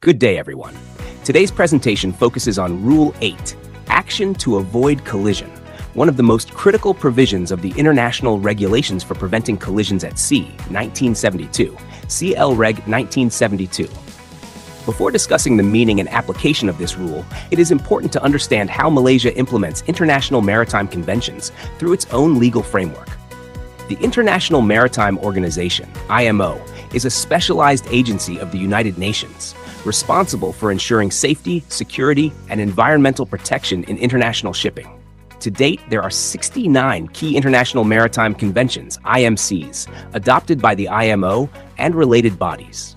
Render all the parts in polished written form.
Good day, everyone. Today's presentation focuses on Rule 8, Action to Avoid Collision, one of the most critical provisions of the International Regulations for Preventing Collisions at Sea, 1972, CL Reg 1972. Before discussing the meaning and application of this rule, it is important to understand how Malaysia implements international maritime conventions through its own legal framework. The International Maritime Organization, IMO, is a specialized agency of the United Nations, responsible for ensuring safety, security, and environmental protection in international shipping. To date, there are 69 key international maritime conventions, IMCs, adopted by the IMO and related bodies.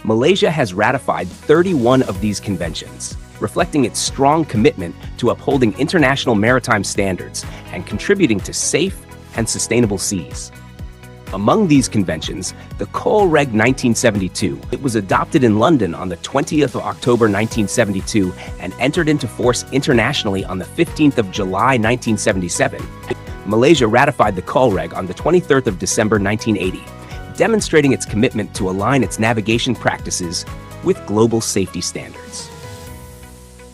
Malaysia has ratified 31 of these conventions, reflecting its strong commitment to upholding international maritime standards and contributing to safe and sustainable seas. Among these conventions, the CL Reg 1972, it was adopted in London on the 20th of October 1972 and entered into force internationally on the 15th of July 1977. Malaysia ratified the CL Reg on the 23rd of December 1980, demonstrating its commitment to align its navigation practices with global safety standards.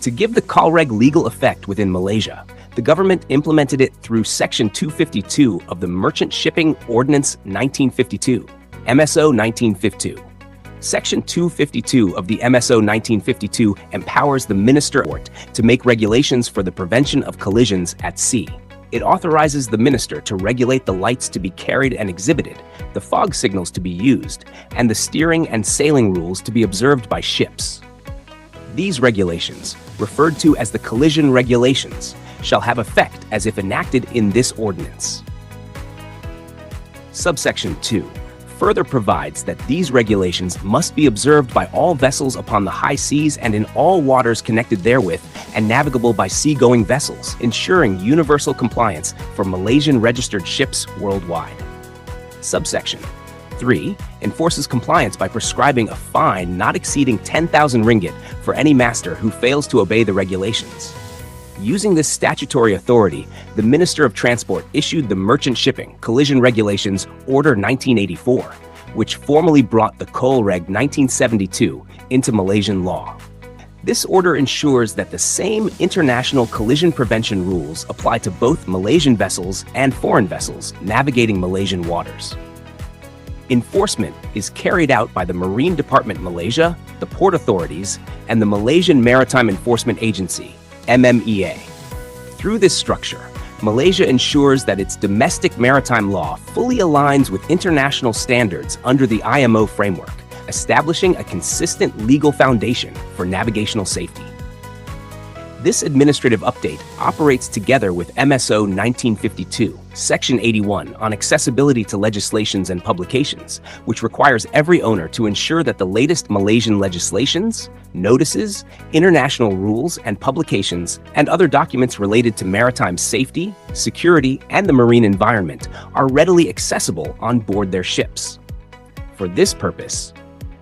To give the CL Reg legal effect within Malaysia, the government implemented it through Section 252 of the Merchant Shipping Ordinance 1952, MSO 1952. Section 252 of the MSO 1952 empowers the Minister to make regulations for the prevention of collisions at sea. It authorizes the Minister to regulate the lights to be carried and exhibited, the fog signals to be used, and the steering and sailing rules to be observed by ships. These regulations, referred to as the collision regulations, shall have effect as if enacted in this ordinance. Subsection 2 further provides that these regulations must be observed by all vessels upon the high seas and in all waters connected therewith and navigable by seagoing vessels, ensuring universal compliance for Malaysian registered ships worldwide. Subsection 3 enforces compliance by prescribing a fine not exceeding 10,000 ringgit for any master who fails to obey the regulations. Using this statutory authority, the Minister of Transport issued the Merchant Shipping Collision Regulations Order 1984, which formally brought the CL Reg 1972 into Malaysian law. This order ensures that the same international collision prevention rules apply to both Malaysian vessels and foreign vessels navigating Malaysian waters. Enforcement is carried out by the Marine Department Malaysia, the Port Authorities, and the Malaysian Maritime Enforcement Agency, MMEA. Through this structure, Malaysia ensures that its domestic maritime law fully aligns with international standards under the IMO framework, establishing a consistent legal foundation for navigational safety. This administrative update operates together with MSO 1952, Section 81 on accessibility to legislations and publications, which requires every owner to ensure that the latest Malaysian legislations, notices, international rules and publications, and other documents related to maritime safety, security, and the marine environment are readily accessible on board their ships. For this purpose,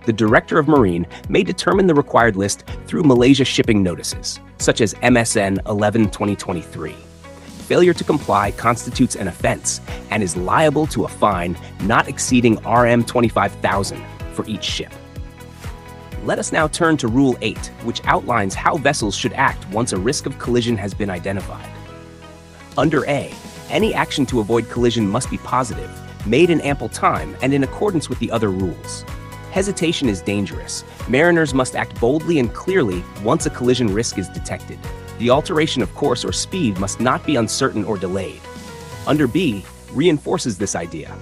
the Director of Marine may determine the required list through Malaysia shipping notices, such as MSN 11/2023. Failure to comply constitutes an offense and is liable to a fine not exceeding Rm 25,000 for each ship. Let us now turn to Rule 8, which outlines how vessels should act once a risk of collision has been identified. Under A, any action to avoid collision must be positive, made in ample time, and in accordance with the other rules. Hesitation is dangerous. Mariners must act boldly and clearly once a collision risk is detected. The alteration of course or speed must not be uncertain or delayed. Under B, reinforces this idea.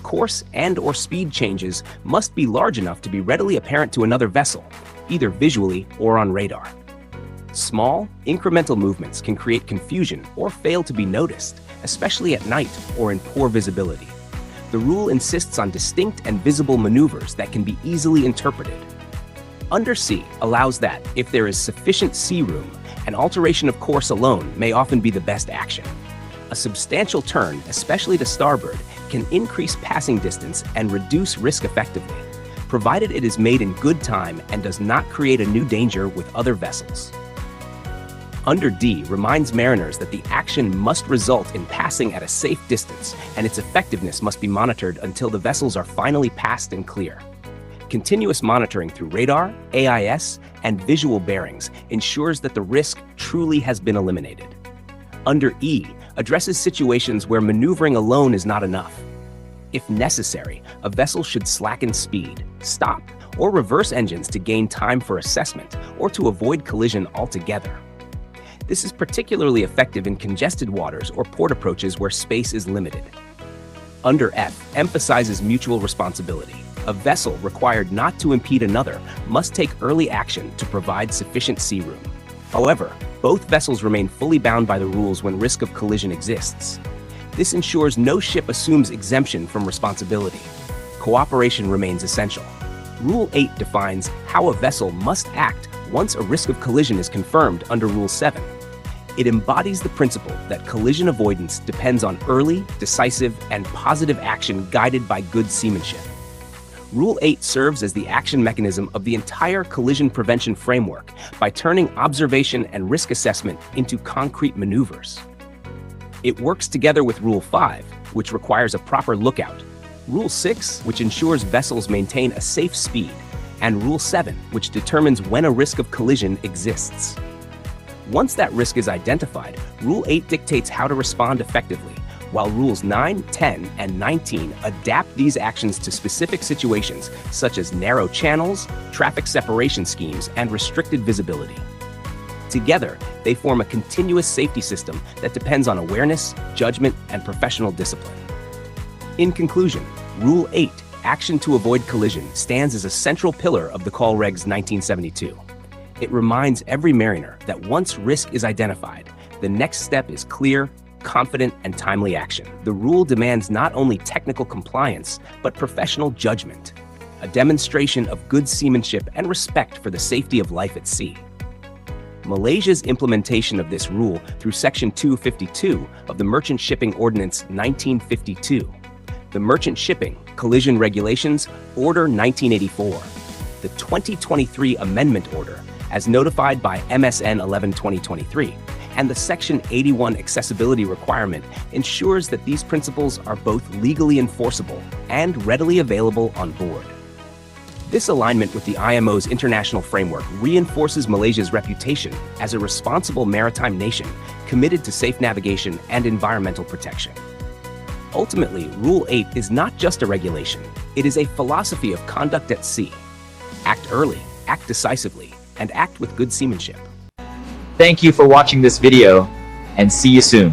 Course and/or speed changes must be large enough to be readily apparent to another vessel, either visually or on radar. Small, incremental movements can create confusion or fail to be noticed, especially at night or in poor visibility. The rule insists on distinct and visible maneuvers that can be easily interpreted. Under C allows that, if there is sufficient sea room, an alteration of course alone may often be the best action. A substantial turn, especially to starboard, can increase passing distance and reduce risk effectively, provided it is made in good time and does not create a new danger with other vessels. Under D reminds mariners that the action must result in passing at a safe distance, and its effectiveness must be monitored until the vessels are finally passed and clear. Continuous monitoring through radar, AIS, and visual bearings ensures that the risk truly has been eliminated. Under E, addresses situations where maneuvering alone is not enough. If necessary, a vessel should slacken speed, stop, or reverse engines to gain time for assessment or to avoid collision altogether. This is particularly effective in congested waters or port approaches where space is limited. Under F, emphasizes mutual responsibility. A vessel required not to impede another must take early action to provide sufficient sea room. However, both vessels remain fully bound by the rules when risk of collision exists. This ensures no ship assumes exemption from responsibility. Cooperation remains essential. Rule 8 defines how a vessel must act once a risk of collision is confirmed under Rule 7. It embodies the principle that collision avoidance depends on early, decisive, and positive action guided by good seamanship. Rule 8 serves as the action mechanism of the entire collision prevention framework by turning observation and risk assessment into concrete maneuvers. It works together with Rule 5, which requires a proper lookout, Rule 6, which ensures vessels maintain a safe speed, and Rule 7, which determines when a risk of collision exists. Once that risk is identified, Rule 8 dictates how to respond effectively, while Rules 9, 10, and 19 adapt these actions to specific situations such as narrow channels, traffic separation schemes, and restricted visibility. Together, they form a continuous safety system that depends on awareness, judgment, and professional discipline. In conclusion, Rule 8, Action to Avoid Collision, stands as a central pillar of the Call Regs 1972. It reminds every mariner that once risk is identified, the next step is clear, confident, and timely action. The rule demands not only technical compliance, but professional judgment, a demonstration of good seamanship and respect for the safety of life at sea. Malaysia's implementation of this rule through Section 252 of the Merchant Shipping Ordinance 1952, the Merchant Shipping Collision Regulations Order 1984, the 2023 Amendment Order, as notified by MSN 11/2023, and the Section 81 accessibility requirement ensures that these principles are both legally enforceable and readily available on board. This alignment with the IMO's international framework reinforces Malaysia's reputation as a responsible maritime nation committed to safe navigation and environmental protection. Ultimately, Rule 8 is not just a regulation, it is a philosophy of conduct at sea. Act early, act decisively, and act with good seamanship. Thank you for watching this video, and see you soon.